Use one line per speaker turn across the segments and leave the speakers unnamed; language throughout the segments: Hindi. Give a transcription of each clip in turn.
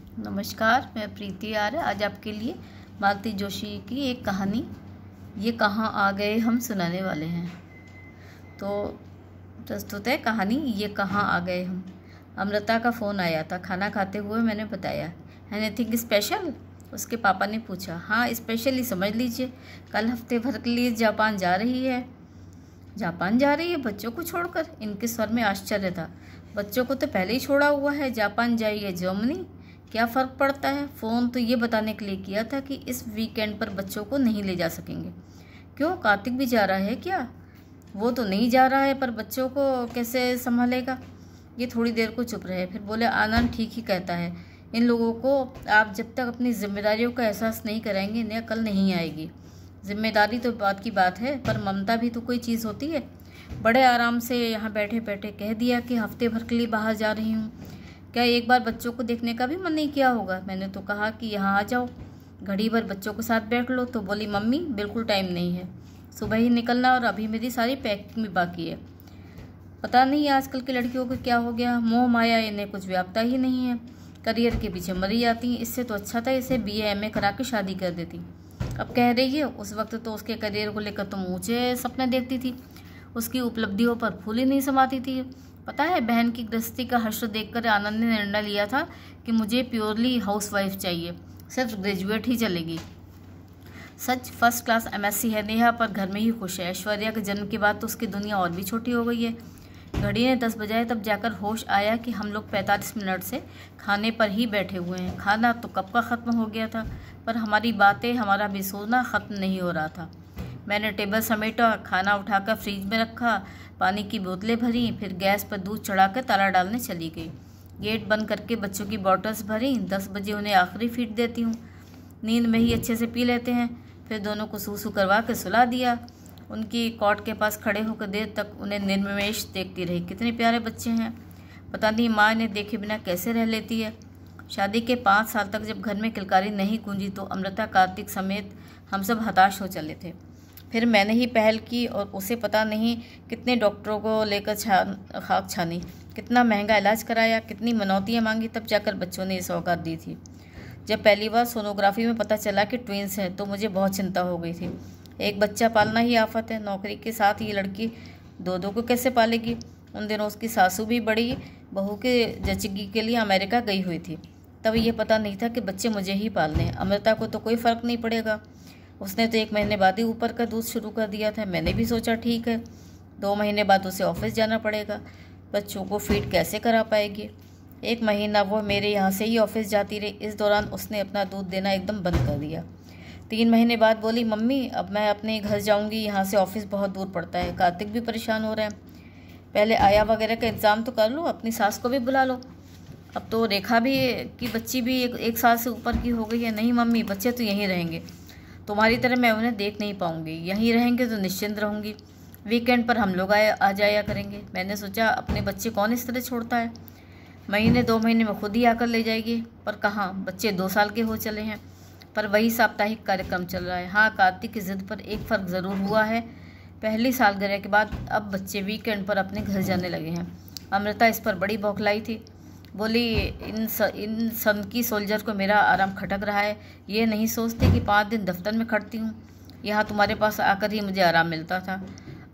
नमस्कार, मैं प्रीति आर्य आज आपके लिए मालती जोशी की एक कहानी ये कहाँ आ गए हम सुनाने वाले हैं। तो प्रस्तुत है कहानी ये कहाँ आ गए हम। अमृता का फ़ोन आया था। खाना खाते हुए मैंने बताया, एनीथिंग स्पेशल? उसके पापा ने पूछा। हाँ, स्पेशली समझ लीजिए, कल हफ्ते भर के लिए जापान जा रही है। जापान जा रही है बच्चों को छोड़कर? इनके स्वर में आश्चर्य था। बच्चों को तो पहले ही छोड़ा हुआ है, जापान जाइए जर्मनी, क्या फ़र्क पड़ता है। फ़ोन तो ये बताने के लिए किया था कि इस वीकेंड पर बच्चों को नहीं ले जा सकेंगे। क्यों, कार्तिक भी जा रहा है क्या? वो तो नहीं जा रहा है, पर बच्चों को कैसे संभालेगा। ये थोड़ी देर को चुप रहे, फिर बोले, आनंद ठीक ही कहता है। इन लोगों को आप जब तक अपनी जिम्मेदारियों का एहसास नहीं कराएंगे नया कल नहीं आएगी। जिम्मेदारी तो बात की बात है, पर ममता भी तो कोई चीज़ होती है। बड़े आराम से यहाँ बैठे बैठे कह दिया कि हफ्ते भर के लिए बाहर जा रही हूँ। क्या एक बार बच्चों को देखने का भी मन नहीं किया होगा? मैंने तो कहा कि यहाँ आ जाओ, घड़ी भर बच्चों के साथ बैठ लो। तो बोली, मम्मी बिल्कुल टाइम नहीं है, सुबह ही निकलना और अभी मेरी सारी पैकिंग भी बाकी है। पता नहीं आजकल की लड़कियों को क्या हो गया, मोह माया इन्हें कुछ व्यापता ही नहीं है। करियर के पीछे मरी जाती। इससे तो अच्छा था इसे BA MA करा के शादी कर देती। अब कह रही है, उस वक्त तो उसके करियर को लेकर तुम ऊंचे सपने देखती थी, उसकी उपलब्धियों पर फूल ही नहीं समाती थी। पता है, बहन की गृहस्थी का हश्र देखकर आनंद ने निर्णय लिया था कि मुझे प्योरली हाउसवाइफ चाहिए, सिर्फ ग्रेजुएट ही चलेगी। सच, फर्स्ट क्लास MSc है नेहा, पर घर में ही खुश है। ऐश्वर्या के जन्म के बाद तो उसकी दुनिया और भी छोटी हो गई है। घड़ी ने 10 बजाए, तब जाकर होश आया कि हम लोग 45 मिनट से खाने पर ही बैठे हुए हैं। खाना तो कब का ख़त्म हो गया था, पर हमारी बातें, हमारा बेसोना ख़त्म नहीं हो रहा था। मैंने टेबल समेटा, खाना उठाकर फ्रिज में रखा, पानी की बोतलें भरी, फिर गैस पर दूध चढ़ाकर ताला डालने चली गई। गेट बंद करके बच्चों की बॉटल्स भरी। 10 बजे उन्हें आखिरी फीड देती हूँ, नींद में ही अच्छे से पी लेते हैं। फिर दोनों को सूसू करवा के सुला दिया। उनकी कॉट के पास खड़े होकर देर तक उन्हें निर्निमेष देखती रही। कितने प्यारे बच्चे हैं, पता नहीं माँ इन्हें देखे बिना कैसे रह लेती है। शादी के 5 साल तक जब घर में किलकारी नहीं गूंजी तो अमृता, कार्तिक समेत हम सब हताश हो चले थे। फिर मैंने ही पहल की और उसे पता नहीं कितने डॉक्टरों को लेकर खाक छानी, कितना महंगा इलाज कराया, कितनी मनौतियाँ मांगी, तब जाकर बच्चों ने ये सौगात दी थी। जब पहली बार सोनोग्राफी में पता चला कि ट्विंस हैं तो मुझे बहुत चिंता हो गई थी। एक बच्चा पालना ही आफत है, नौकरी के साथ ये लड़की दो को कैसे पालेगी। उन दिनों उसकी सासू भी बड़ी बहू के जचगी के लिए अमेरिका गई हुई थी। तब ये पता नहीं था कि बच्चे मुझे ही पालने हैं। अमृता को तो कोई फ़र्क नहीं पड़ेगा, उसने तो 1 महीने बाद ही ऊपर का दूध शुरू कर दिया था। मैंने भी सोचा ठीक है, 2 महीने बाद उसे ऑफिस जाना पड़ेगा, बच्चों को फीड कैसे करा पाएगी। 1 महीना वो मेरे यहाँ से ही ऑफिस जाती रही। इस दौरान उसने अपना दूध देना एकदम बंद कर दिया। 3 महीने बाद बोली, मम्मी अब मैं अपने घर जाऊँगी, यहाँ से ऑफिस बहुत दूर पड़ता है, कार्तिक भी परेशान हो रहे हैं। पहले आया वगैरह का इंतज़ाम तो कर लो, अपनी सास को भी बुला लो। अब तो रेखा भी की बच्ची भी 1 साल से ऊपर की हो गई है। नहीं मम्मी, बच्चे तो यहीं रहेंगे, तुम्हारी तरह मैं उन्हें देख नहीं पाऊंगी। यहीं रहेंगे तो निश्चिंत रहूंगी, वीकेंड पर हम लोग आ जाया करेंगे। मैंने सोचा अपने बच्चे कौन इस तरह छोड़ता है, महीने 2 महीने में खुद ही आकर ले जाएगी। पर कहाँ, बच्चे 2 साल के हो चले हैं, पर वही साप्ताहिक कार्यक्रम चल रहा है। हाँ, कार्तिक की जिद पर एक फ़र्क ज़रूर हुआ है, पहली सालगिरह के बाद अब बच्चे वीकेंड पर अपने घर जाने लगे हैं। अमृता इस पर बड़ी बौखलाई थी, बोली, इन सनकी सोल्जर को मेरा आराम खटक रहा है। ये नहीं सोचते कि 5 दिन दफ्तर में खटती हूँ, यहाँ तुम्हारे पास आकर ही मुझे आराम मिलता था,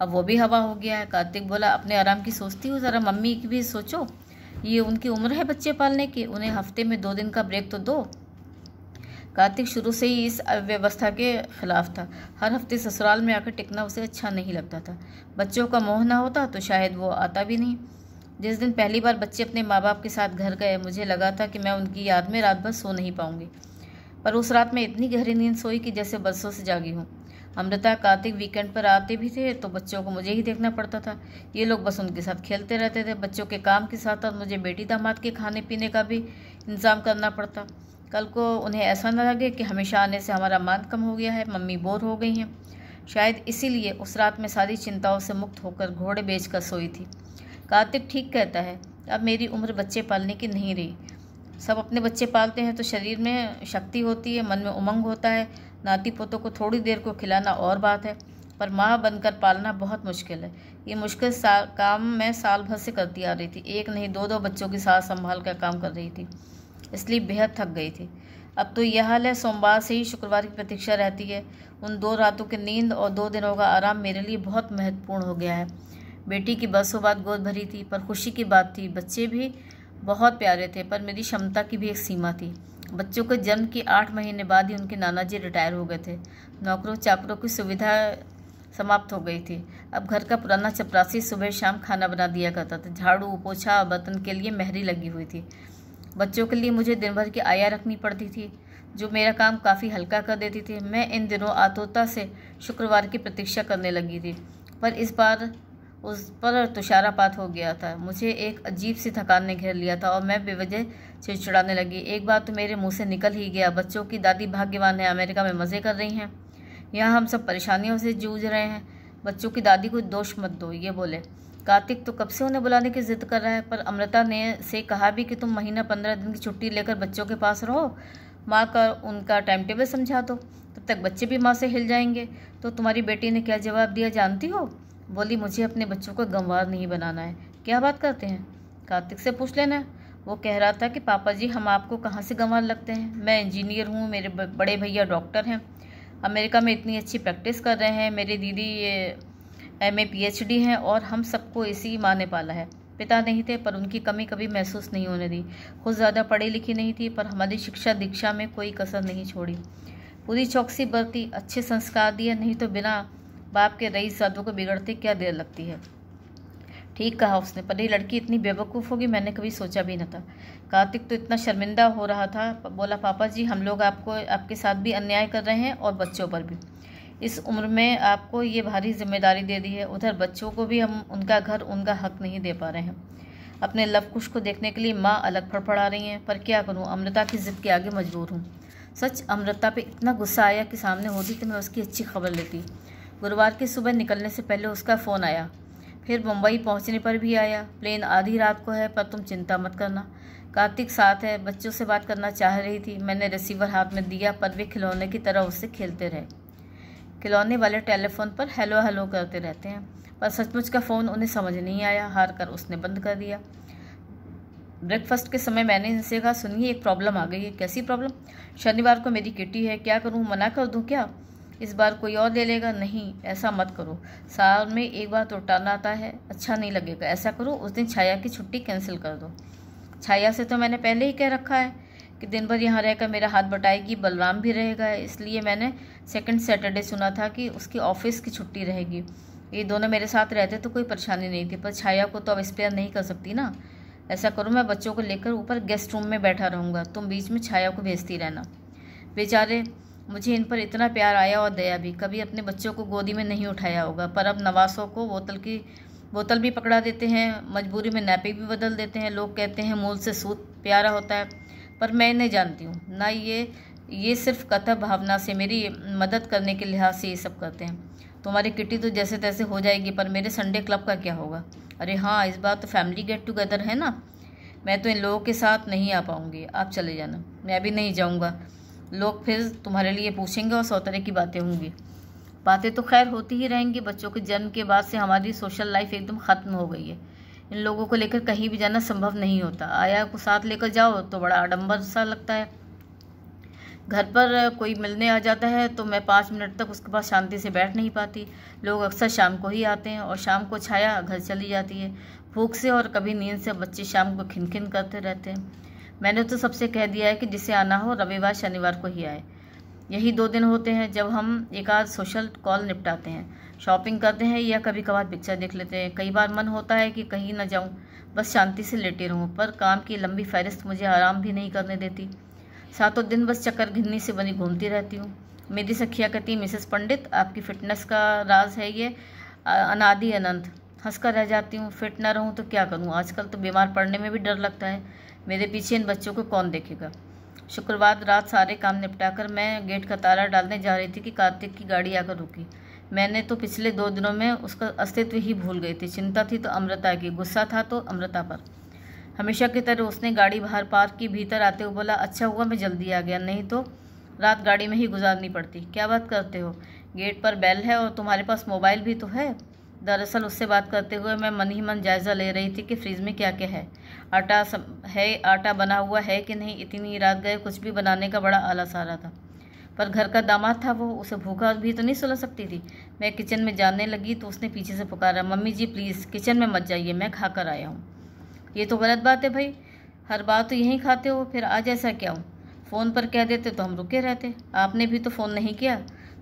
अब वो भी हवा हो गया है। कार्तिक बोला, अपने आराम की सोचती हूँ, ज़रा मम्मी की भी सोचो, ये उनकी उम्र है बच्चे पालने की, उन्हें हफ्ते में 2 दिन का ब्रेक तो दो। कार्तिक शुरू से ही इस अव्यवस्था के खिलाफ था। हर हफ्ते ससुराल में आकर टिकना उसे अच्छा नहीं लगता था। बच्चों का मोह ना होता तो शायद वो आता भी नहीं। जिस दिन पहली बार बच्चे अपने माँ बाप के साथ घर गए, मुझे लगा था कि मैं उनकी याद में रात भर सो नहीं पाऊंगी, पर उस रात में इतनी गहरी नींद सोई कि जैसे बरसों से जागी हूँ। अमृता, कार्तिक वीकेंड पर आते भी थे तो बच्चों को मुझे ही देखना पड़ता था। ये लोग बस उनके साथ खेलते रहते थे। बच्चों के काम के साथ साथ मुझे बेटी दामाद के खाने पीने का भी इंतज़ाम करना पड़ता। कल को उन्हें ऐसा न लगे कि हमेशा आने से हमारा मान कम हो गया है, मम्मी बोर हो गई हैं। शायद इसीलिए उस रात में सारी चिंताओं से मुक्त होकर घोड़े बेचकर सोई थी। कार्तिक ठीक कहता है, अब मेरी उम्र बच्चे पालने की नहीं रही। सब अपने बच्चे पालते हैं तो शरीर में शक्ति होती है, मन में उमंग होता है। नाती पोतों को थोड़ी देर को खिलाना और बात है, पर माँ बनकर पालना बहुत मुश्किल है। ये मुश्किल काम मैं साल भर से करती आ रही थी। 1 नहीं 2 बच्चों की साथ संभाल कर काम कर रही थी। इसलिए बेहद थक गई थी। अब तो यह हाल है, सोमवार से ही शुक्रवार की प्रतीक्षा रहती है। उन 2 रातों की नींद और 2 दिनों का आराम मेरे लिए बहुत महत्वपूर्ण हो गया है। बेटी की बरसों बाद गोद भरी थी, पर खुशी की बात थी, बच्चे भी बहुत प्यारे थे, पर मेरी क्षमता की भी एक सीमा थी। बच्चों के जन्म के 8 महीने बाद ही उनके नाना जी रिटायर हो गए थे। नौकरों चाकरों की सुविधा समाप्त हो गई थी। अब घर का पुराना चपरासी सुबह शाम खाना बना दिया करता था। झाड़ू पोछा बर्तन के लिए मेहरी लगी हुई थी। बच्चों के लिए मुझे दिन भर की आया रखनी पड़ती थी, जो मेरा काम काफ़ी हल्का कर देती थी। मैं इन दिनों आतुरता से शुक्रवार की प्रतीक्षा करने लगी थी, पर इस बार उस पर तुषारापात हो गया था। मुझे एक अजीब सी थकान ने घेर लिया था और मैं बेवजह चिड़चिड़ाने लगी। एक बार तो मेरे मुंह से निकल ही गया, बच्चों की दादी भाग्यवान है, अमेरिका में मज़े कर रही हैं, यहाँ हम सब परेशानियों से जूझ रहे हैं। बच्चों की दादी को दोष मत दो, ये बोले। कार्तिक तो कब से उन्हें बुलाने की जिद कर रहा है, पर अमृता ने से कहा भी कि तुम महीना 15 दिन की छुट्टी लेकर बच्चों के पास रहो, माँ का उनका टाइम टेबल समझा दो, तब तक बच्चे भी माँ से हिल जाएंगे। तो तुम्हारी बेटी ने क्या जवाब दिया जानती हो? बोली, मुझे अपने बच्चों को गंवार नहीं बनाना है। क्या बात करते हैं? कार्तिक से पूछ लेना। वो कह रहा था कि पापा जी, हम आपको कहाँ से गंवार लगते हैं? मैं इंजीनियर हूँ, मेरे बड़े भैया डॉक्टर हैं, अमेरिका में इतनी अच्छी प्रैक्टिस कर रहे हैं, मेरी दीदी MA PhD हैं, और हम सबको इसी माँ ने पाला है। पिता नहीं थे, पर उनकी कमी कभी महसूस नहीं होने दी। खुद ज़्यादा पढ़ी लिखी नहीं थी, पर हमारी शिक्षा दीक्षा में कोई कसर नहीं छोड़ी। पूरी चौकसी बरती, अच्छे संस्कार दिए, नहीं तो बिना बाप के रईस जादू को बिगड़ते क्या देर लगती है। ठीक कहा उसने, पर ये लड़की इतनी बेवकूफ़ होगी मैंने कभी सोचा भी न था। कार्तिक तो इतना शर्मिंदा हो रहा था, बोला, पापा जी, हम लोग आपके साथ भी अन्याय कर रहे हैं और बच्चों पर भी। इस उम्र में आपको ये भारी जिम्मेदारी दे दी है, उधर बच्चों को भी हम उनका घर, उनका हक नहीं दे पा रहे हैं। अपने लव कुश को देखने के लिए माँ अलग फड़फड़ा रही हैं, पर क्या करूँ, अमृता की जिद के आगे मजबूर हूँ। सच अमृता पे इतना गुस्सा आया कि सामने होती तो मैं उसकी अच्छी खबर लेती। गुरुवार की सुबह निकलने से पहले उसका फ़ोन आया, फिर मुंबई पहुंचने पर भी आया। प्लेन आधी रात को है, पर तुम चिंता मत करना, कार्तिक साथ है। बच्चों से बात करना चाह रही थी, मैंने रिसीवर हाथ में दिया, पर वे खिलौने की तरह उससे खेलते रहे। खिलौने वाले टेलीफोन पर हेलो हेलो करते रहते हैं, पर सचमुच का फ़ोन उन्हें समझ नहीं आया। हार कर उसने बंद कर दिया। ब्रेकफास्ट के समय मैंने इनसे कहा, सुनिए, एक प्रॉब्लम आ गई है। कैसी प्रॉब्लम? शनिवार को मेरी किटी है, क्या करूं, मना कर दूं क्या? इस बार कोई और ले लेगा? नहीं, ऐसा मत करो, साल में एक बार तो टालना आता है, अच्छा नहीं लगेगा। ऐसा करो, उस दिन छाया की छुट्टी कैंसिल कर दो। छाया से तो मैंने पहले ही कह रखा है कि दिन भर यहाँ रहकर मेरा हाथ बटाएगी, बलराम भी रहेगा, इसलिए मैंने सेकंड सैटरडे सुना था कि उसकी ऑफिस की छुट्टी रहेगी। ये दोनों मेरे साथ रहते तो कोई परेशानी नहीं थी, पर छाया को तो अब स्पेयर नहीं कर सकती ना। ऐसा करो, मैं बच्चों को लेकर ऊपर गेस्ट रूम में बैठा रहूँगा, तुम बीच में छाया को भेजती रहना। बेचारे, मुझे इन पर इतना प्यार आया और दया भी। कभी अपने बच्चों को गोदी में नहीं उठाया होगा, पर अब नवासों को बोतल भी पकड़ा देते हैं, मजबूरी में नैपी भी बदल देते हैं। लोग कहते हैं मूल से सूत प्यारा होता है, पर मैं नहीं जानती हूँ ना, ये सिर्फ कथा भावना से, मेरी मदद करने के लिहाज से ये सब करते हैं। तुम्हारी किटी तो जैसे तैसे हो जाएगी, पर मेरे संडे क्लब का क्या होगा? अरे हाँ, इस बार तो फैमिली गेट टुगेदर है ना, मैं तो इन लोगों के साथ नहीं आ पाऊँगी, आप चले जाना। मैं भी नहीं जाऊँगा, लोग फिर तुम्हारे लिए पूछेंगे और 100 तरह की बातें होंगी। बातें तो खैर होती ही रहेंगी, बच्चों के जन्म के बाद से हमारी सोशल लाइफ एकदम ख़त्म हो गई है। इन लोगों को लेकर कहीं भी जाना संभव नहीं होता। आया को साथ लेकर जाओ तो बड़ा आडंबर सा लगता है। घर पर कोई मिलने आ जाता है तो मैं 5 मिनट तक उसके पास शांति से बैठ नहीं पाती। लोग अक्सर शाम को ही आते हैं और शाम को छाया घर चली जाती है, भूख से और कभी नींद से। बच्चे शाम को खिनखिन करते रहते हैं। मैंने तो सबसे कह दिया है कि जिसे आना हो रविवार शनिवार को ही आए। यही 2 दिन होते हैं जब हम एक आध सोशल कॉल निपटाते हैं, शॉपिंग करते हैं या कभी कभार पिक्चर देख लेते हैं। कई बार मन होता है कि कहीं न जाऊं, बस शांति से लेटे रहूं, पर काम की लंबी फहरिस्त मुझे आराम भी नहीं करने देती। 7 दिन बस चक्कर घिन्नी से बनी घूमती रहती हूँ। मेरी सखिया कहती, मिसेस पंडित, आपकी फिटनेस का राज है ये अनादि अनंत। हंसकर रह जाती हूँ। फिट ना रहूँ तो क्या करूँ, आजकल तो बीमार पड़ने में भी डर लगता है। मेरे पीछे इन बच्चों को कौन देखेगा। शुक्रवार रात सारे काम निपटाकर मैं गेट का ताला डालने जा रही थी कि कार्तिक की गाड़ी आकर रुकी। मैंने तो पिछले 2 दिनों में उसका अस्तित्व ही भूल गई थी। चिंता थी तो अमृता की, गुस्सा था तो अमृता पर। हमेशा की तरह उसने गाड़ी बाहर पार्क की, भीतर आते हुए बोला, अच्छा हुआ मैं जल्दी आ गया, नहीं तो रात गाड़ी में ही गुजारनी पड़ती। क्या बात करते हो, गेट पर बेल है और तुम्हारे पास मोबाइल भी तो है। दरअसल उससे बात करते हुए मैं मन ही मन जायज़ा ले रही थी कि फ्रिज में क्या क्या है, आटा बना हुआ है कि नहीं। इतनी रात गए कुछ भी बनाने का बड़ा आलस आ रहा था, पर घर का दामाद था वो, उसे भूखा भी तो नहीं सुला सकती थी। मैं किचन में जाने लगी तो उसने पीछे से पुकारा, मम्मी जी प्लीज़ किचन में मत जाइए, मैं खा कर आया हूँ। ये तो गलत बात है भाई, हर बार तो यहीं खाते हो, फिर आज ऐसा क्या हो? फ़ोन पर कह देते तो हम रुके रहते। आपने भी तो फ़ोन नहीं किया।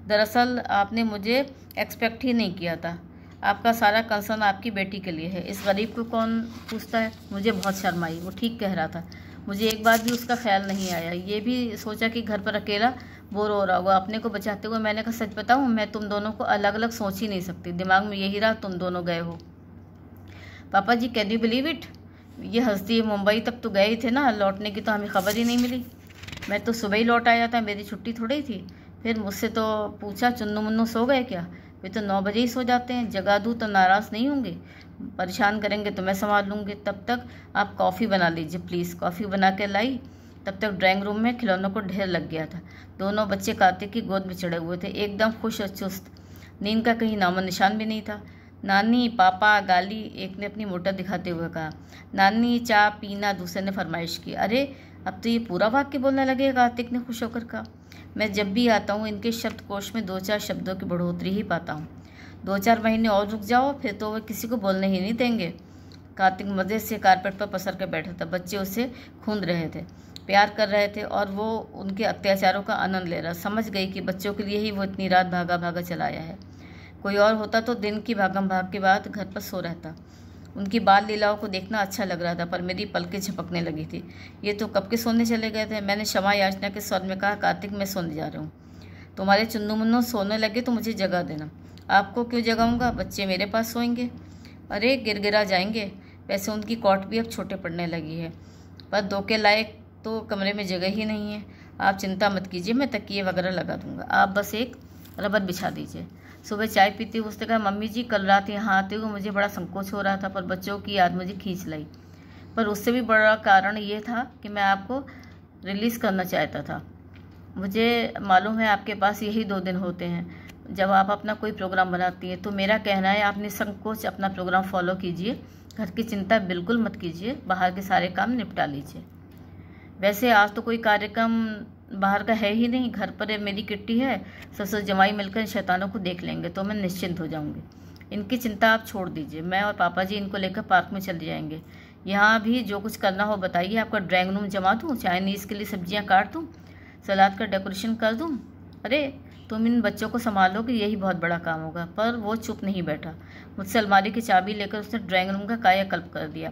दरअसल आपने मुझे एक्सपेक्ट ही नहीं किया था। आपका सारा कंसर्न आपकी बेटी के लिए है, इस गरीब को कौन पूछता है। मुझे बहुत शर्म आई, वो ठीक कह रहा था। मुझे एक बार भी उसका ख्याल नहीं आया। ये भी सोचा कि घर पर अकेला बोर हो रहा होगा, अपने को बचाते हुए। मैंने कहा सच बताऊँ, मैं तुम दोनों को अलग अलग सोच ही नहीं सकती। दिमाग में यही रहा तुम दोनों गए हो। पापा जी कैन यू बिलीव इट, ये हंसती है, मुंबई तक तो गए ही थे ना, लौटने की तो हमें खबर ही नहीं मिली। मैं तो सुबह ही लौट आया था, मेरी छुट्टी थोड़ी थी। फिर मुझसे तो पूछा चुन्नू मुन्नू सो गए क्या? वे तो 9 बजे ही सो जाते हैं। जगा दूँ तो नाराज़ नहीं होंगे? परेशान करेंगे तो मैं संभाल लूँगी। तब तक आप कॉफ़ी बना लीजिए प्लीज़। कॉफ़ी बना के लाई। तब तक ड्राइंग रूम में खिलौनों को ढेर लग गया था। दोनों बच्चे कार्तिक की गोद में चढ़े हुए थे, एकदम खुश और चुस्त। नींद का कहीं नामो निशान भी नहीं था। नानी, पापा, गाली, एक ने अपनी मोटर दिखाते हुए कहा। नानी चाय पीना, दूसरे ने फरमाइश की। अरे अब तो ये पूरा वाक्य बोलने लगे, कार्तिक ने खुश होकर कहा। मैं जब भी आता हूँ इनके शब्दकोश में 2-4 शब्दों की बढ़ोतरी ही पाता हूँ। 2-4 महीने और रुक जाओ, फिर तो वे किसी को बोलने ही नहीं देंगे। कार्तिक मज़े से कारपेट पर पसर कर बैठा था। बच्चे उसे खूंद रहे थे, प्यार कर रहे थे और वो उनके अत्याचारों का आनंद ले रहा। समझ गई कि बच्चों के लिए ही वो इतनी रात भागा भागा चलाया है। कोई और होता तो दिन की भागम भाग के बाद घर पर सो रहता। उनकी बाल लीलाओं को देखना अच्छा लग रहा था, पर मेरी पलकें झपकने लगी थी। ये तो कब के सोने चले गए थे। मैंने क्षमा याचना के स्वर में कहा, कार्तिक मैं सोने जा रहा हूँ। तुम्हारे चुन्नू मुन्नू सोने लगे तो मुझे जगा देना। आपको क्यों जगाऊंगा, बच्चे मेरे पास सोएंगे। अरे गिरगिरा जाएंगे। वैसे उनकी कॉट भी अब छोटे पड़ने लगी है, पर 2 के लायक तो कमरे में जगह ही नहीं है। आप चिंता मत कीजिए, मैं तकिए वगैरह लगा दूंगा, आप बस एक रबर बिछा दीजिए। सुबह चाय पीती हुई उसने कहा, मम्मी जी कल रात यहाँ आते हुए मुझे बड़ा संकोच हो रहा था, पर बच्चों की याद मुझे खींच लाई। पर उससे भी बड़ा कारण ये था कि मैं आपको रिलीज़ करना चाहता था। मुझे मालूम है आपके पास यही 2 दिन होते हैं जब आप अपना कोई प्रोग्राम बनाती हैं, तो मेरा कहना है आप निसंकोच अपना प्रोग्राम फॉलो कीजिए। घर की चिंता बिल्कुल मत कीजिए, बाहर के सारे काम निपटा लीजिए। वैसे आज तो कोई कार्यक्रम बाहर का है ही नहीं, घर पर मेरी किट्टी है, ससुर जमाई मिलकर इन शैतानों को देख लेंगे तो मैं निश्चिंत हो जाऊंगी। इनकी चिंता आप छोड़ दीजिए, मैं और पापा जी इनको लेकर पार्क में चले जाएंगे। यहाँ भी जो कुछ करना हो बताइए। आपका ड्राइंग रूम जमा दूँ, चाइनीज़ के लिए सब्जियाँ काट दूँ, सलाद का डेकोरेशन कर दूँ। अरे तुम इन बच्चों को संभालोगे, यही बहुत बड़ा काम होगा। पर वो चुप नहीं बैठा। मुझसे अलमारी की चाबी लेकर उसने ड्राइंग रूम का कायाकल्प कर दिया।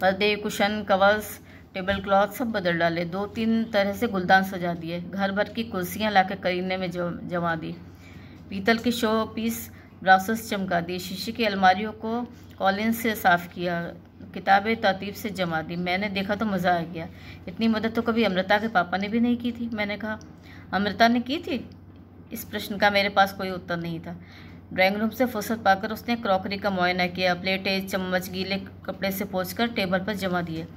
पर्दे, कुशन, कवर्स, टेबल क्लॉथ सब बदल डाले। 2-3 तरह से गुलदान सजा दिए। घर भर की कुर्सियां लाकर करीने में जमा दी। पीतल के शो पीस ब्रासेस चमका दिए। शीशे की अलमारियों को कॉलिन से साफ़ किया। किताबें तरतीब से जमा दी। मैंने देखा तो मज़ा आ गया। इतनी मदद तो कभी अमृता के पापा ने भी नहीं की थी। मैंने कहा, अमृता ने की थी? इस प्रश्न का मेरे पास कोई उत्तर नहीं था। ड्राइंग रूम से फुर्सत पाकर उसने क्रॉकरी का मुआयना किया। प्लेटें, चम्मच गीले कपड़े से पोंछकर टेबल पर जमा दिए।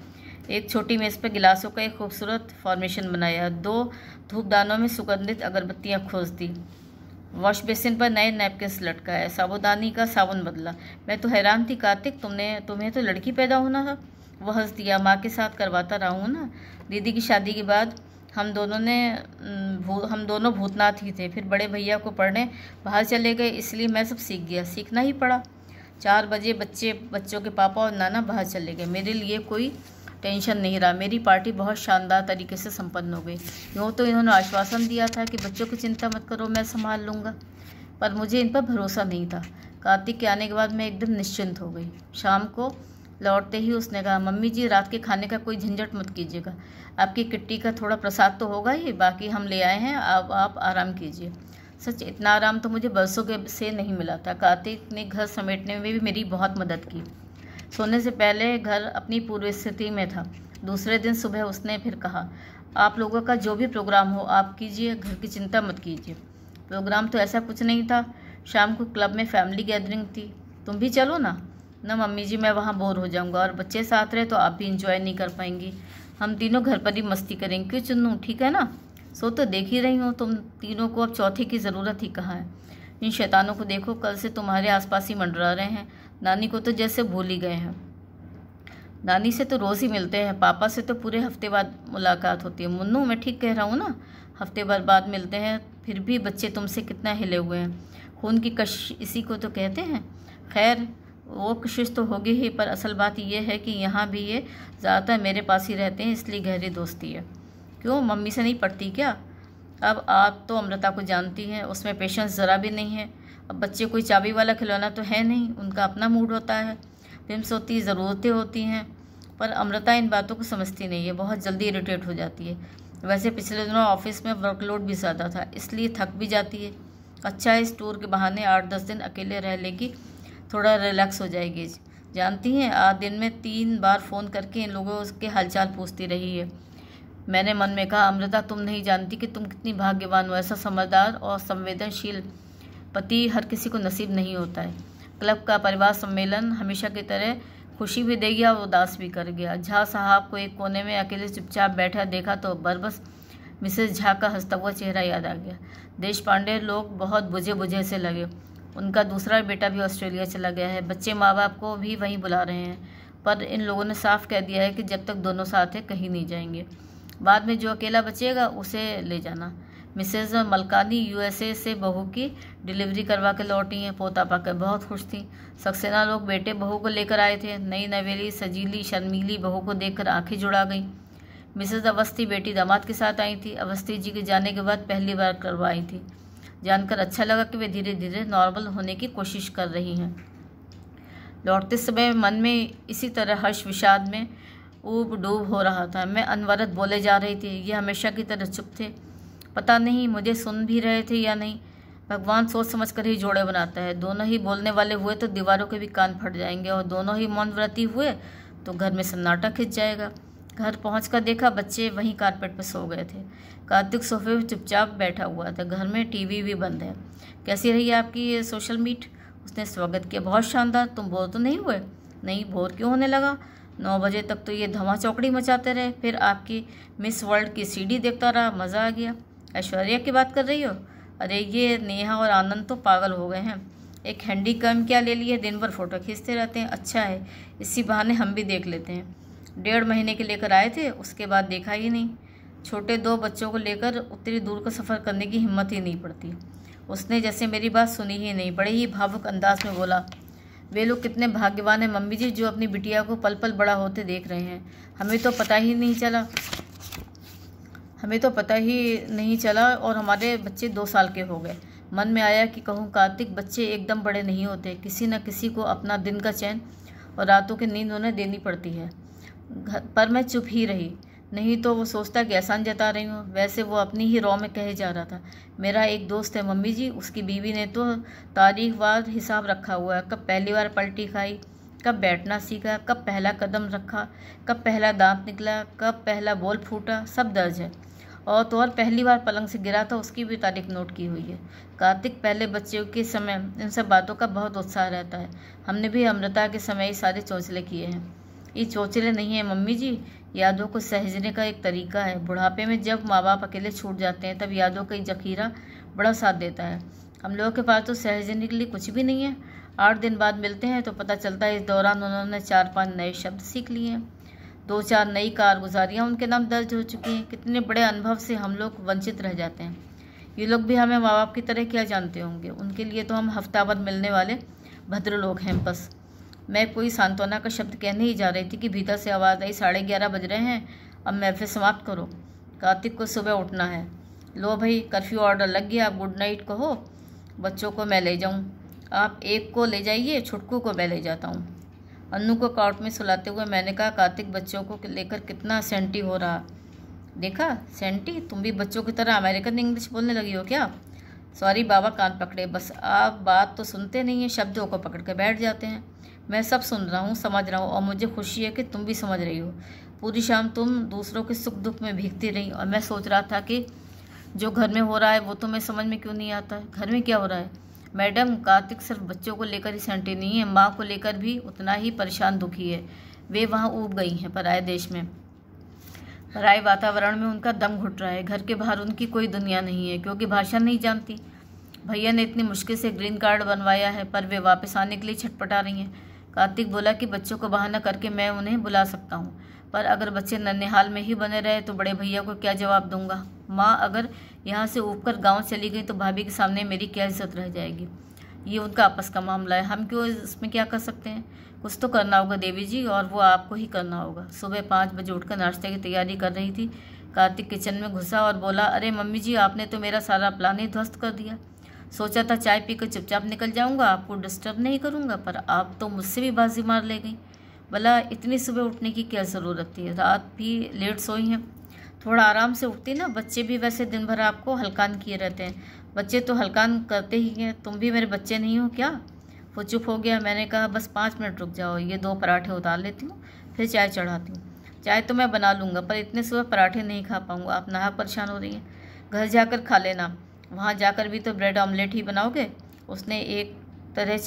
एक छोटी मेज़ पर गिलासों का एक खूबसूरत फॉर्मेशन बनाया। 2 धूपदानों में सुगंधित अगरबत्तियां खोज दी। वॉश बेसिन पर नए नैपकिन्स लटकाए। साबुदानी का साबुन बदला। मैं तो हैरान थी, कार्तिक तुम्हें तो लड़की पैदा होना था। वो हंस दिया। माँ के साथ करवाता रहा हूँ ना। दीदी की शादी के बाद हम दोनों भूतनाथ ही थे। फिर बड़े भैया को पढ़ने बाहर चले गए, इसलिए मैं सब सीख गया, सीखना ही पड़ा। 4 बजे बच्चों के पापा और नाना बाहर चले गए। मेरे लिए कोई टेंशन नहीं रहा। मेरी पार्टी बहुत शानदार तरीके से संपन्न हो गई। यूँ तो इन्होंने आश्वासन दिया था कि बच्चों की चिंता मत करो, मैं संभाल लूँगा, पर मुझे इन पर भरोसा नहीं था। कार्तिक के आने के बाद मैं एकदम निश्चिंत हो गई। शाम को लौटते ही उसने कहा, मम्मी जी रात के खाने का कोई झंझट मत कीजिएगा। आपकी किट्टी का थोड़ा प्रसाद तो होगा ही, बाकी हम ले आए हैं, अब आप आराम कीजिए। सच इतना आराम तो मुझे बरसों के से नहीं मिला था। कार्तिक ने घर समेटने में भी मेरी बहुत मदद की। सोने से पहले घर अपनी पूर्व स्थिति में था। दूसरे दिन सुबह उसने फिर कहा, आप लोगों का जो भी प्रोग्राम हो आप कीजिए, घर की चिंता मत कीजिए। प्रोग्राम तो ऐसा कुछ नहीं था। शाम को क्लब में फैमिली गैदरिंग थी, तुम भी चलो ना। ना मम्मी जी, मैं वहाँ बोर हो जाऊँगा, और बच्चे साथ रहे तो आप भी इंजॉय नहीं कर पाएंगी। हम तीनों घर पर ही मस्ती करेंगे। क्यों चुन्नू, ठीक है ना? सो तो देख ही रही हूँ, तुम तीनों को अब चौथे की ज़रूरत ही कहाँ है। इन शैतानों को देखो, कल से तुम्हारे आसपास ही मंडरा रहे हैं। नानी को तो जैसे भूल ही गए हैं। नानी से तो रोज़ ही मिलते हैं, पापा से तो पूरे हफ्ते बाद मुलाकात होती है। मुन्नू, मैं ठीक कह रहा हूँ ना? हफ्ते भर बाद मिलते हैं, फिर भी बच्चे तुमसे कितना हिले हुए हैं। खून की कशिश इसी को तो कहते हैं। खैर, वो कशिश तो होगी ही, पर असल बात यह है कि यहाँ भी ये ज़्यादातर मेरे पास ही रहते हैं, इसलिए गहरी दोस्ती है। क्यों, मम्मी से नहीं पढ़ती क्या? अब आप तो अमृता को जानती हैं, उसमें पेशेंस ज़रा भी नहीं है। अब बच्चे कोई चाबी वाला खिलौना तो है नहीं, उनका अपना मूड होता है, फिल्म्स होती, ज़रूरतें होती हैं। पर अमृता इन बातों को समझती नहीं है, बहुत जल्दी इरिटेट हो जाती है। वैसे पिछले दिनों ऑफिस में वर्कलोड भी ज़्यादा था, इसलिए थक भी जाती है। अच्छा है, इस टूर के बहाने 8-10 दिन अकेले रह लेगी, थोड़ा रिलैक्स हो जाएगी। जानती हैं, आज दिन में 3 बार फ़ोन करके इन लोगों के हालचाल पूछती रही है। मैंने मन में कहा, अमृता, तुम नहीं जानती कि तुम कितनी भाग्यवान हो। ऐसा समझदार और संवेदनशील पति हर किसी को नसीब नहीं होता है। क्लब का परिवार सम्मेलन हमेशा की तरह खुशी भी दे गया और उदास भी कर गया। झा साहब को एक कोने में अकेले चुपचाप बैठा देखा तो बरबस मिसेस झा का हंसता हुआ चेहरा याद आ गया। देश पांडे लोग बहुत बुझे बुझे से लगे। उनका दूसरा बेटा भी ऑस्ट्रेलिया चला गया है। बच्चे माँ बाप को भी वहीं बुला रहे हैं, पर इन लोगों ने साफ कह दिया है कि जब तक दोनों साथ हैं कहीं नहीं जाएंगे। बाद में जो अकेला बचेगा उसे ले जाना। मिसेस मलकानी यूएसए से बहू की डिलीवरी करवा के लौटी हैं। पोता पाकर बहुत खुश थी। सक्सेना लोग बेटे बहू को लेकर आए थे। नई नवेली सजीली शर्मीली बहू को देखकर आंखें जुड़ा गईं। मिसेस अवस्थी बेटी दामाद के साथ आई थी। अवस्थी जी के जाने के बाद पहली बार करवाई थी। जानकर अच्छा लगा कि वे धीरे धीरे नॉर्मल होने की कोशिश कर रही हैं। लौटते समय मन में इसी तरह हर्ष विषाद में ऊब डूब हो रहा था। मैं अनवरत बोले जा रही थी, ये हमेशा की तरह चुप थे। पता नहीं मुझे सुन भी रहे थे या नहीं। भगवान सोच समझ कर ही जोड़े बनाता है। दोनों ही बोलने वाले हुए तो दीवारों के भी कान फट जाएंगे, और दोनों ही मौन व्रती हुए तो घर में सन्नाटा खिंच जाएगा। घर पहुंचकर देखा बच्चे वहीं कारपेट पर सो गए थे। कार्तिक सोफे पर चुपचाप बैठा हुआ था। घर में टीवी भी बंद है। कैसी रही आपकी ये सोशल मीट? उसने स्वागत किया। बहुत शानदार। तुम बोर तो नहीं हुए? नहीं, बोर क्यों होने लगा? 9 बजे तक तो ये धमा चौकड़ी मचाते रहे, फिर आपकी मिस वर्ल्ड की सीडी देखता रहा, मज़ा आ गया। ऐश्वर्या की बात कर रही हो? अरे ये नेहा और आनंद तो पागल हो गए हैं। एक हैंडी कैम क्या ले लिए, दिन भर फोटो खींचते रहते हैं। अच्छा है, इसी बहाने हम भी देख लेते हैं। 1.5 महीने के लेकर आए थे, उसके बाद देखा ही नहीं। छोटे 2 बच्चों को लेकर उतनी दूर का सफ़र करने की हिम्मत ही नहीं पड़ती। उसने जैसे मेरी बात सुनी ही नहीं, बड़े ही भावुक अंदाज में बोला, वे लोग कितने भाग्यवान हैं मम्मी जी, जो अपनी बिटिया को पल पल बड़ा होते देख रहे हैं। हमें तो पता ही नहीं चला और हमारे बच्चे 2 साल के हो गए। मन में आया कि कहूँ, कार्तिक, बच्चे एकदम बड़े नहीं होते। किसी न किसी को अपना दिन का चैन और रातों की नींद उन्हें देनी पड़ती है। पर मैं चुप ही रही। नहीं तो वो सोचता कि एहसान जता रही हूँ। वैसे वो अपनी ही रॉ में कहे जा रहा था। मेरा एक दोस्त है मम्मी जी, उसकी बीवी ने तो तारीखवार हिसाब रखा हुआ है। कब पहली बार पलटी खाई, कब बैठना सीखा, कब पहला कदम रखा, कब पहला दांत निकला, कब पहला बोल फूटा, सब दर्ज है। और तो और पहली बार पलंग से गिरा था, उसकी भी तारीख नोट की हुई है। कार्तिक, पहले बच्चों के समय इन सब बातों का बहुत उत्साह रहता है। हमने भी अमृता के समय ही सारे चौंचले किए हैं। ये चौंचले नहीं है मम्मी जी, यादों को सहेजने का एक तरीका है। बुढ़ापे में जब माँ बाप अकेले छूट जाते हैं, तब यादों का जखीरा बड़ा साथ देता है। हम लोगों के पास तो सहेजने के लिए कुछ भी नहीं है। 8 दिन बाद मिलते हैं तो पता चलता है इस दौरान उन्होंने 4-5 नए शब्द सीख लिए हैं। 2-4 नई कारगुजारियाँ उनके नाम दर्ज हो चुकी हैं। कितने बड़े अनुभव से हम लोग वंचित रह जाते हैं। ये लोग भी हमें माँ बाप की तरह क्या जानते होंगे। उनके लिए तो हम हफ्ताभर मिलने वाले भद्र लोग हैं बस। मैं कोई सांत्वना का शब्द कहने ही जा रही थी कि भीतर से आवाज़ आई, 11:30 बज रहे हैं, अब महफिल समाप्त करो। कार्तिक को सुबह उठना है। लो भाई, कर्फ्यू ऑर्डर लग गया, आप गुड नाइट कहो। बच्चों को मैं ले जाऊँ? आप एक को ले जाइए, छुटकू को मैं ले जाता हूँ। अन्नू को काउट में सुलाते हुए मैंने कहा, कार्तिक बच्चों को लेकर कितना सेंटी हो रहा। देखा सेंटी, तुम भी बच्चों की तरह अमेरिकन इंग्लिश बोलने लगी हो क्या? सॉरी बाबा, कान पकड़े। बस आप बात तो सुनते नहीं हैं, शब्दों को पकड़ के बैठ जाते हैं। मैं सब सुन रहा हूँ, समझ रहा हूँ, और मुझे खुशी है कि तुम भी समझ रही हो। पूरी शाम तुम दूसरों के सुख दुख में भीगती रही, और मैं सोच रहा था कि जो घर में हो रहा है वो तुम्हें समझ में क्यों नहीं आता है। घर में क्या हो रहा है? मैडम, कार्तिक सिर्फ बच्चों को लेकर ही सेंटी नहीं है, माँ को लेकर भी उतना ही परेशान दुखी है। वे वहाँ ऊब गई हैं, पराए देश में, पराए वातावरण में उनका दम घुट रहा है। घर के बाहर उनकी कोई दुनिया नहीं है, क्योंकि भाषा नहीं जानती। भैया ने इतनी मुश्किल से ग्रीन कार्ड बनवाया है पर वे वापस आने के लिए छटपटा रही हैं। कार्तिक बोला कि बच्चों को बहाना करके मैं उन्हें बुला सकता हूँ, पर अगर बच्चे नन्हेहाल में ही बने रहे तो बड़े भैया को क्या जवाब दूंगा। माँ अगर यहाँ से ऊपर गाँव चली गई तो भाभी के सामने मेरी क्या इज्जत रह जाएगी। ये उनका आपस का मामला है, हम क्यों इसमें क्या कर सकते हैं। कुछ तो करना होगा देवी जी, और वो आपको ही करना होगा। सुबह 5 बजे उठकर नाश्ते की तैयारी कर रही थी। कार्तिक किचन में घुसा और बोला, अरे मम्मी जी, आपने तो मेरा सारा प्लान ही ध्वस्त कर दिया। सोचा था चाय पीकर चुपचाप निकल जाऊंगा, आपको डिस्टर्ब नहीं करूंगा, पर आप तो मुझसे भी बाजी मार ले गई। भला इतनी सुबह उठने की क्या ज़रूरत थी, रात भी लेट सोई हैं। थोड़ा आराम से उठती ना, बच्चे भी वैसे दिन भर आपको हलकान किए रहते हैं। बच्चे तो हलकान करते ही हैं, तुम भी मेरे बच्चे नहीं हो क्या। वो चुप हो गया। मैंने कहा, बस 5 मिनट रुक जाओ, ये 2 पराठे उतार लेती हूँ, फिर चाय चढ़ाती हूँ। चाय तो मैं बना लूँगा, पर इतने सुबह पराठे नहीं खा पाऊँगा, आप नाहक परेशान हो रही हैं। घर जाकर खा लेना, वहाँ जाकर भी तो ब्रेड ऑमलेट ही बनाओगे। उसने एक तरफ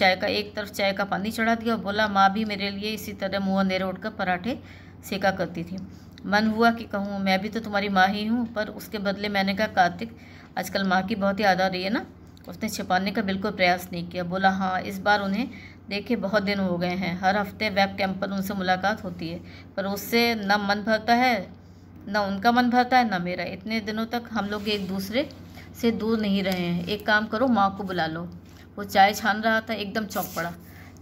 चाय का पानी चढ़ा दिया और बोला, माँ भी मेरे लिए इसी तरह मुँह अंधेरे उठकर पराठे सेका करती थी। मन हुआ कि कहूँ, मैं भी तो तुम्हारी माँ ही हूँ, पर उसके बदले मैंने कहा, कार्तिक आजकल माँ की बहुत याद आ रही है ना। उसने छिपाने का बिल्कुल प्रयास नहीं किया। बोला, हाँ, इस बार उन्हें देखे बहुत दिन हो गए हैं, हर हफ्ते वेब कैंप पर उनसे मुलाकात होती है, पर उससे न मन भरता है, न उनका मन भरता है, न मेरा। इतने दिनों तक हम लोग एक दूसरे से दूर नहीं रहे हैं। एक काम करो, माँ को बुला लो। वो चाय छान रहा था, एकदम चौंक पड़ा।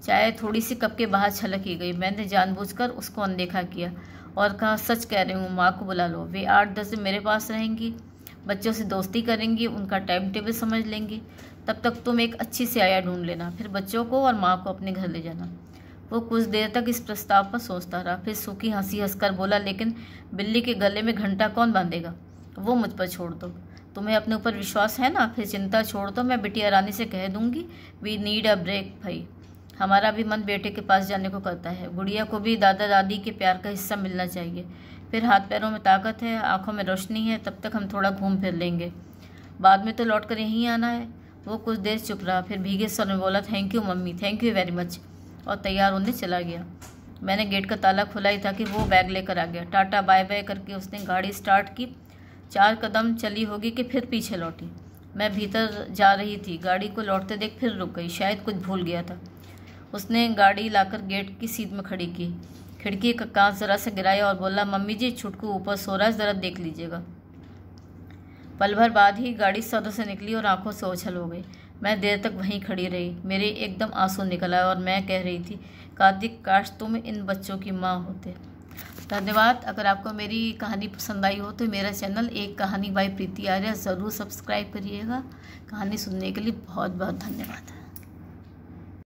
चाय थोड़ी सी कप के बाहर छलक ही गई। मैंने जानबूझकर उसको अनदेखा किया और कहा, सच कह रही हूँ, माँ को बुला लो। वे 8-10 दिन मेरे पास रहेंगी, बच्चों से दोस्ती करेंगी, उनका टाइम टेबल समझ लेंगी। तब तक तुम एक अच्छी सी आया ढूंढ लेना, फिर बच्चों को और माँ को अपने घर ले जाना। वो कुछ देर तक इस प्रस्ताव पर सोचता रहा, फिर सूखी हंसी हंसकर बोला, लेकिन बिल्ली के गले में घंटा कौन बांधेगा। वो मुझ पर छोड़ दो, तुम्हें अपने ऊपर विश्वास है ना। फिर चिंता छोड़ दो, मैं बिटिया रानी से कह दूंगी, वी नीड अ ब्रेक। भाई, हमारा भी मन बेटे के पास जाने को करता है। गुड़िया को भी दादा दादी के प्यार का हिस्सा मिलना चाहिए। फिर हाथ पैरों में ताकत है, आंखों में रोशनी है, तब तक हम थोड़ा घूम फिर लेंगे, बाद में तो लौट कर यहीं आना है। वो कुछ देर चुप रहा, फिर भीगे स्वर में बोला, thank you mummy, thank you very much, और तैयार होने चला गया। मैंने गेट का ताला खोला ही था कि वो बैग लेकर आ गया। टाटा बाय बाय करके उसने गाड़ी स्टार्ट की। 4 कदम चली होगी कि फिर पीछे लौटी। मैं भीतर जा रही थी, गाड़ी को लौटते देख फिर रुक गई, शायद कुछ भूल गया था। उसने गाड़ी लाकर गेट की सीट में खड़ी की, खिड़की का कांच जरा से गिराया और बोला, मम्मी जी, छुटकू ऊपर सो रहा है, ज़रा देख लीजिएगा। पल भर बाद ही गाड़ी सदर से निकली और आंखों से ओझल हो गई। मैं देर तक वहीं खड़ी रही, मेरे एकदम आंसू निकल आए और मैं कह रही थी, कार्तिक, काश तुम इन बच्चों की माँ होते। धन्यवाद। अगर आपको मेरी कहानी पसंद आई हो तो मेरा चैनल एक कहानी बाय प्रीति आर्या ज़रूर सब्सक्राइब करिएगा। कहानी सुनने के लिए बहुत बहुत धन्यवाद।